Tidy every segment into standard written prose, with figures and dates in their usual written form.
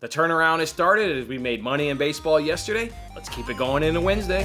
The turnaround has started as we made money in baseball yesterday. Let's keep it going into Wednesday.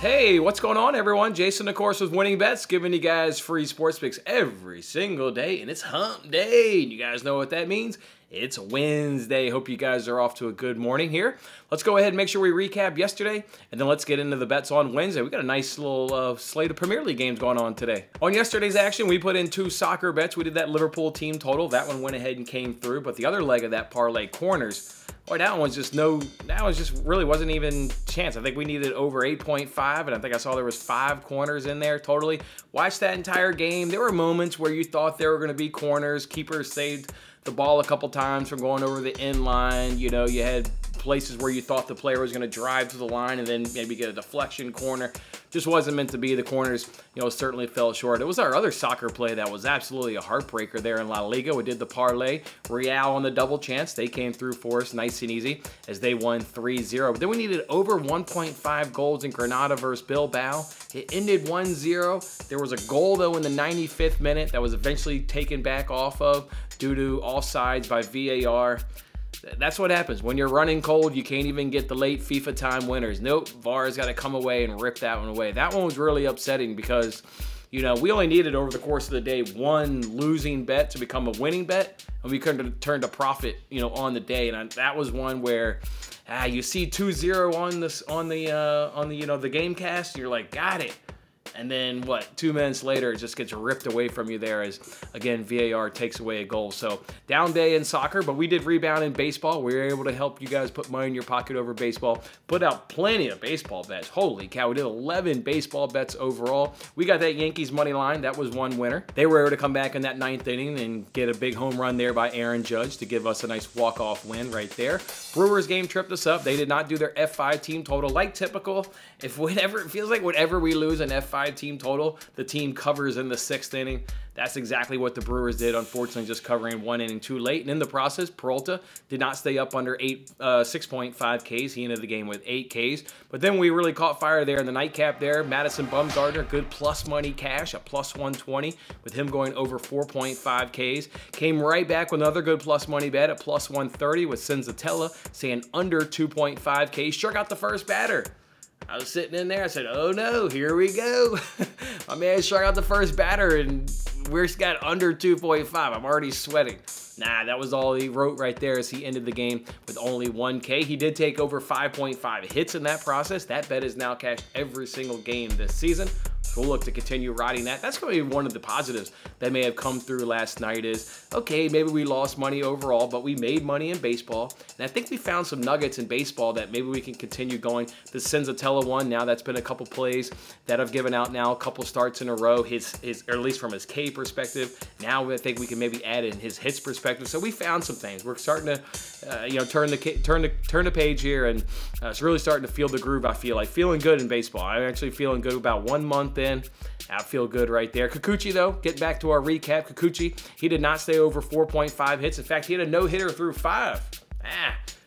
Hey, what's going on, everyone? Jason, of course, with Winning Bets, giving you guys free sports picks every single day, and it's hump day. You guys know what that means. It's Wednesday. Hope you guys are off to a good morning here. Let's go ahead and make sure we recap yesterday, and then let's get into the bets on Wednesday. We got a nice little slate of Premier League games going on today. On yesterday's action, we put in 2 soccer bets. We did that Liverpool team total. That one went ahead and came through, but the other leg of that parlay, corners, boy, that one just really wasn't even chance. I think we needed over 8.5, and I think I saw there was 5 corners in there totally. Watched that entire game. There were moments where you thought there were going to be corners. Keepers saved the ball a couple times from going over the end line. You know, you had places where you thought the player was going to drive to the line and then maybe get a deflection corner. Just wasn't meant to be. The corners, certainly fell short. It was our other soccer play that was absolutely a heartbreaker there in La Liga. We did the parlay. Real on the double chance. They came through for us nice and easy as they won 3-0. But then we needed over 1.5 goals in Granada versus Bilbao. It ended 1-0. There was a goal, though, in the 95th minute that was eventually taken back off of due to offsides by VAR. That's what happens. When you're running cold, you can't even get the late FIFA time winners. Nope, VAR's got to come away and rip that one away. That one was really upsetting because, we only needed over the course of the day 1 losing bet to become a winning bet, and we couldn't turn to profit, on the day. And that was one where you see 2-0 on the game cast, and you're like, got it. And then, 2 minutes later, it just gets ripped away from you there as, again, VAR takes away a goal. So, down day in soccer, but we did rebound in baseball. We were able to help you guys put money in your pocket over baseball. Put out plenty of baseball bets. Holy cow, we did 11 baseball bets overall. We got that Yankees money line. That was one winner. They were able to come back in that 9th inning and get a big home run there by Aaron Judge to give us a nice walk-off win right there. Brewers game tripped us up. They did not do their F5 team total like typical. It feels like whenever we lose an F5 team total, the team covers in the 6th inning. That's exactly what the Brewers did, unfortunately, just covering 1 inning too late. And in the process, Peralta did not stay up under 6.5 Ks. He ended the game with 8 Ks. But then we really caught fire there in the nightcap there. Madison Bumgarner, good plus money cash at plus 120 with him going over 4.5 Ks. Came right back with another good plus money bet at plus 130 with Senzatella saying under 2.5 Ks. Struck out the first batter. I was sitting in there, I said, oh no, here we go. My man struck out the first batter and we're got under 2.5. I'm already sweating. Nah, that was all he wrote right there as he ended the game with only 1K. He did take over 5.5 hits in that process. That bet is now cashed every single game this season. So we'll look to continue riding that. That's going to be one of the positives that may have come through last night is, okay, maybe we lost money overall, but we made money in baseball. And I think we found some nuggets in baseball that maybe we can continue going. The Senzatella one, now that's been a couple plays that I've given out now, a couple starts in a row, or at least from his K perspective. Now I think we can maybe add in his hits perspective. So we found some things. We're starting to, turn the page here, and it's really starting to feel the groove. I feel like feeling good in baseball. I'm actually feeling good about 1 month in. I feel good right there. Kikuchi, though, get back to our recap. Kikuchi, he did not stay over 4.5 hits. In fact, he had a no-hitter through 5.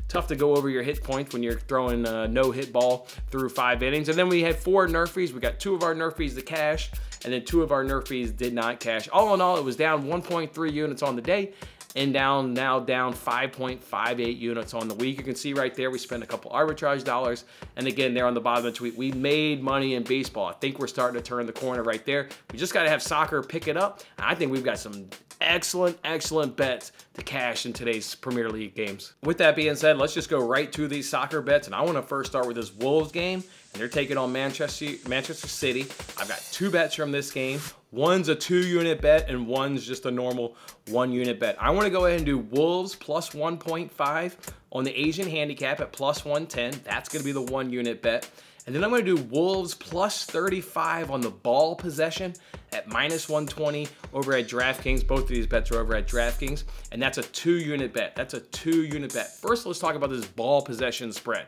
Tough to go over your hit points when you're throwing a no-hit ball through 5 innings. And then we had 4 Nerfies. We got 2 of our Nerfies to cash, and then 2 of our Nerfies did not cash. All in all, it was down 1.3 units on the day, and down 5.58 units on the week. You can see right there we spent a couple arbitrage dollars, and again there on the bottom of the tweet, we made money in baseball. I think we're starting to turn the corner right there. We just got to have soccer pick it up, and I think we've got some excellent bets to cash in today's Premier League games. With that being said, let's just go right to these soccer bets, and I want to first start with this Wolves game, and they're taking on Manchester City. I've got 2 bets from this game. One's a 2-unit bet, and one's just a normal 1-unit bet. I want to go ahead and do Wolves plus 1.5 on the Asian handicap at plus 110. That's going to be the 1-unit bet. And then I'm going to do Wolves plus 35 on the ball possession at minus 120 over at DraftKings. Both of these bets are over at DraftKings, and that's a 2-unit bet. That's a 2-unit bet. First, let's talk about this ball possession spread.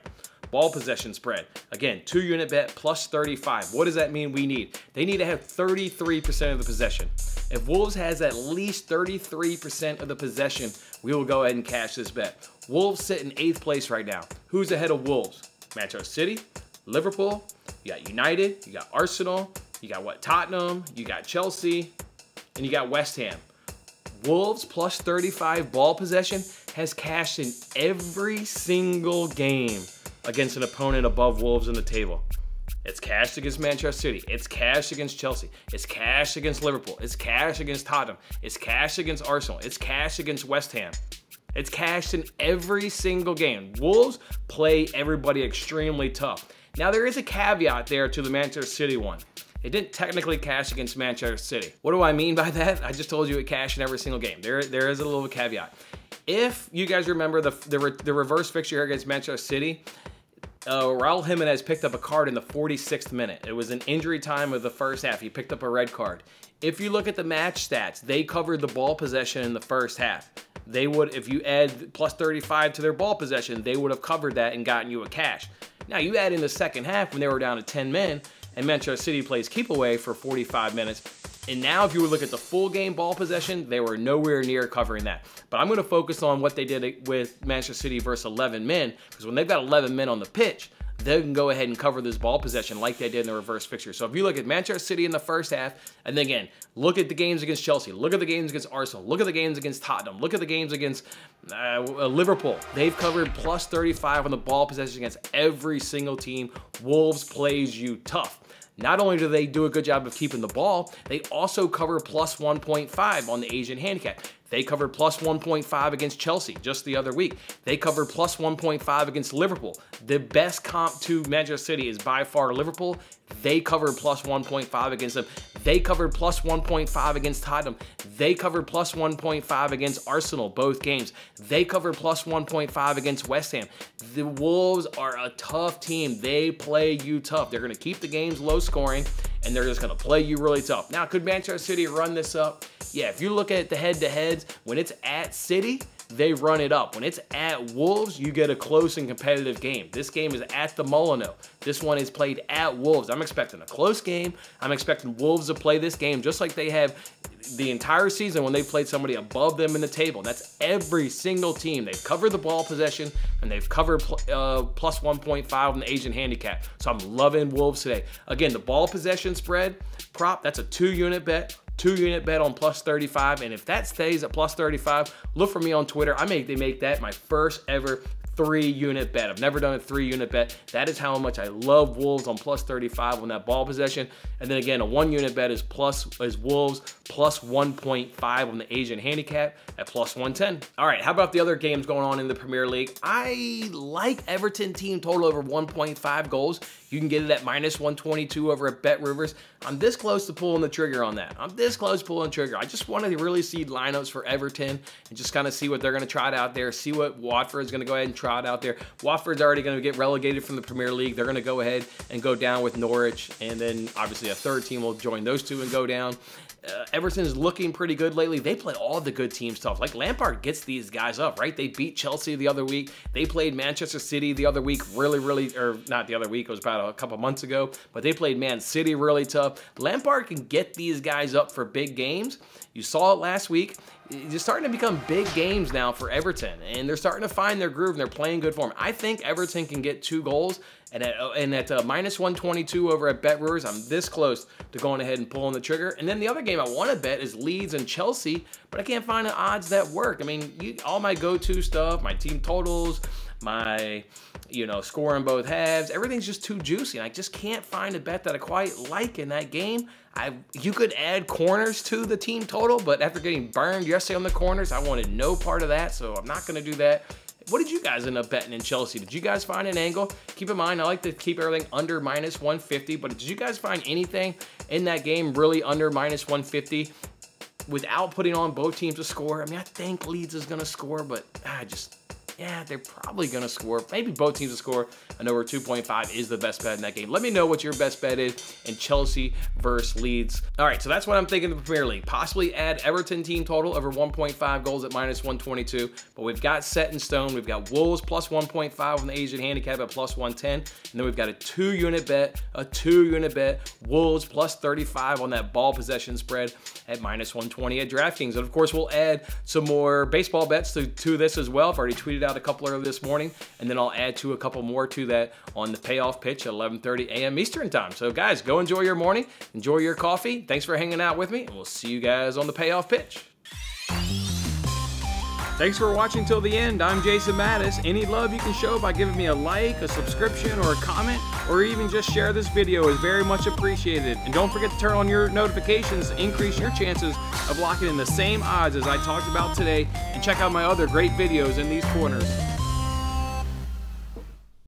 Ball possession spread. Again, 2-unit bet plus 35. What does that mean we need? They need to have 33% of the possession. If Wolves has at least 33% of the possession, we will go ahead and cash this bet. Wolves sit in 8th place right now. Who's ahead of Wolves? Manchester City, Liverpool, you got United, you got Arsenal, You got what? Tottenham, you got Chelsea, and you got West Ham. Wolves plus 35 ball possession has cashed in every single game against an opponent above Wolves in the table. It's cashed against Manchester City. It's cashed against Chelsea. It's cashed against Liverpool. It's cashed against Tottenham. It's cashed against Arsenal. It's cashed against West Ham. It's cashed in every single game. Wolves play everybody extremely tough. Now, there is a caveat there to the Manchester City one. It didn't technically cash against Manchester City. What do I mean by that? I just told you it cashed in every single game. There is a little caveat. If you guys remember the reverse fixture here against Manchester City, Raul Jimenez picked up a card in the 46th minute. It was an injury time of the first half. He picked up a red card. If you look at the match stats, they covered the ball possession in the first half. They would, if you add plus 35 to their ball possession, they would have covered that and gotten you a cash. Now, you add in the second half when they were down to 10 men, and Manchester City plays keep away for 45 minutes. And now if you would look at the full game ball possession, they were nowhere near covering that. But I'm going to focus on what they did with Manchester City versus 11 men, because when they've got 11 men on the pitch, they can go ahead and cover this ball possession like they did in the reverse fixture. So if you look at Manchester City in the first half, and then again, look at the games against Chelsea, look at the games against Arsenal, look at the games against Tottenham, look at the games against Liverpool. They've covered plus 35 on the ball possession against every single team. Wolves plays you tough. Not only do they do a good job of keeping the ball, they also cover plus 1.5 on the Asian handicap. They covered plus 1.5 against Chelsea just the other week. They covered plus 1.5 against Liverpool. The best comp to Manchester City is by far Liverpool. They covered plus 1.5 against them. They covered plus 1.5 against Tottenham. They covered plus 1.5 against Arsenal, both games. They covered plus 1.5 against West Ham. The Wolves are a tough team. They play you tough. They're going to keep the games low scoring, and they're just going to play you really tough. Now, could Manchester City run this up? Yeah, if you look at the head-to-heads, when it's at City, they run it up. When it's at Wolves, you get a close and competitive game. This game is at the Molyneux. This one is played at Wolves. I'm expecting a close game. I'm expecting Wolves to play this game just like they have the entire season when they played somebody above them in the table. That's every single team. They've covered the ball possession, and they've covered plus 1.5 on the Asian handicap. So I'm loving Wolves today. Again, the ball possession spread prop, that's a 2-unit bet. 2-unit bet on plus 35, and if that stays at plus 35, look for me on Twitter. They make that my first ever 3-unit bet. I've never done a 3-unit bet. That is how much I love Wolves on plus 35 on that ball possession. And then again, a 1-unit bet is Wolves plus 1.5 on the Asian handicap at plus 110. All right, how about the other games going on in the Premier League? I like Everton team total over 1.5 goals. You can get it at minus 122 over at BetRivers. I'm this close to pulling the trigger on that. I'm this close to pulling the trigger. I just want to really see lineups for Everton and just kind of see what they're going to try out there, see what Watford is going to go ahead and try out there. Watford's already going to get relegated from the Premier League. They're going to go ahead and go down with Norwich, and then obviously a third team will join those two and go down. Everton is looking pretty good lately. They play all the good teams tough. Like Lampard gets these guys up, right? They beat Chelsea the other week. They played Manchester City the other week or not the other week, it was about a couple months ago, but they played Man City really tough. Lampard can get these guys up for big games. You saw it last week. It's starting to become big games now for Everton, and they're starting to find their groove, and they're playing good form. I think Everton can get 2 goals, and at minus 122 over at BetRivers, I'm this close to going ahead and pulling the trigger. And then the other game I want to bet is Leeds and Chelsea, but I can't find the odds that work. I mean, all my go-to stuff, my team totals, my score in both halves, everything's just too juicy, and I just can't find a bet that I quite like in that game. You could add corners to the team total, but after getting burned yesterday on the corners, I wanted no part of that, so I'm not going to do that. What did you guys end up betting in Chelsea? Did you guys find an angle? Keep in mind, I like to keep everything under minus 150, but did you guys find anything in that game really under minus 150 without putting on both teams to score? I mean, I think Leeds is going to score, but yeah, they're probably going to score. Maybe both teams will score. An over 2.5 is the best bet in that game. Let me know what your best bet is in Chelsea versus Leeds. All right, so that's what I'm thinking of the Premier League. Possibly add Everton team total over 1.5 goals at minus 122. But we've got set in stone. We've got Wolves plus 1.5 on the Asian handicap at plus 110. And then we've got a 2-unit bet. Wolves plus 35 on that ball possession spread at minus 120 at DraftKings. And of course, we'll add some more baseball bets to this as well. I've already tweeted out a couple early this morning, and then I'll add a couple more to that on the payoff pitch at 11:30 a.m. Eastern time. So guys, go enjoy your morning, enjoy your coffee. Thanks for hanging out with me, and we'll see you guys on the payoff pitch. Thanks for watching till the end. I'm Jason Mattis. Any love you can show by giving me a like, a subscription, or a comment, or even just share this video is very much appreciated. And don't forget to turn on your notifications to increase your chances of locking in the same odds as I talked about today. And check out my other great videos in these corners.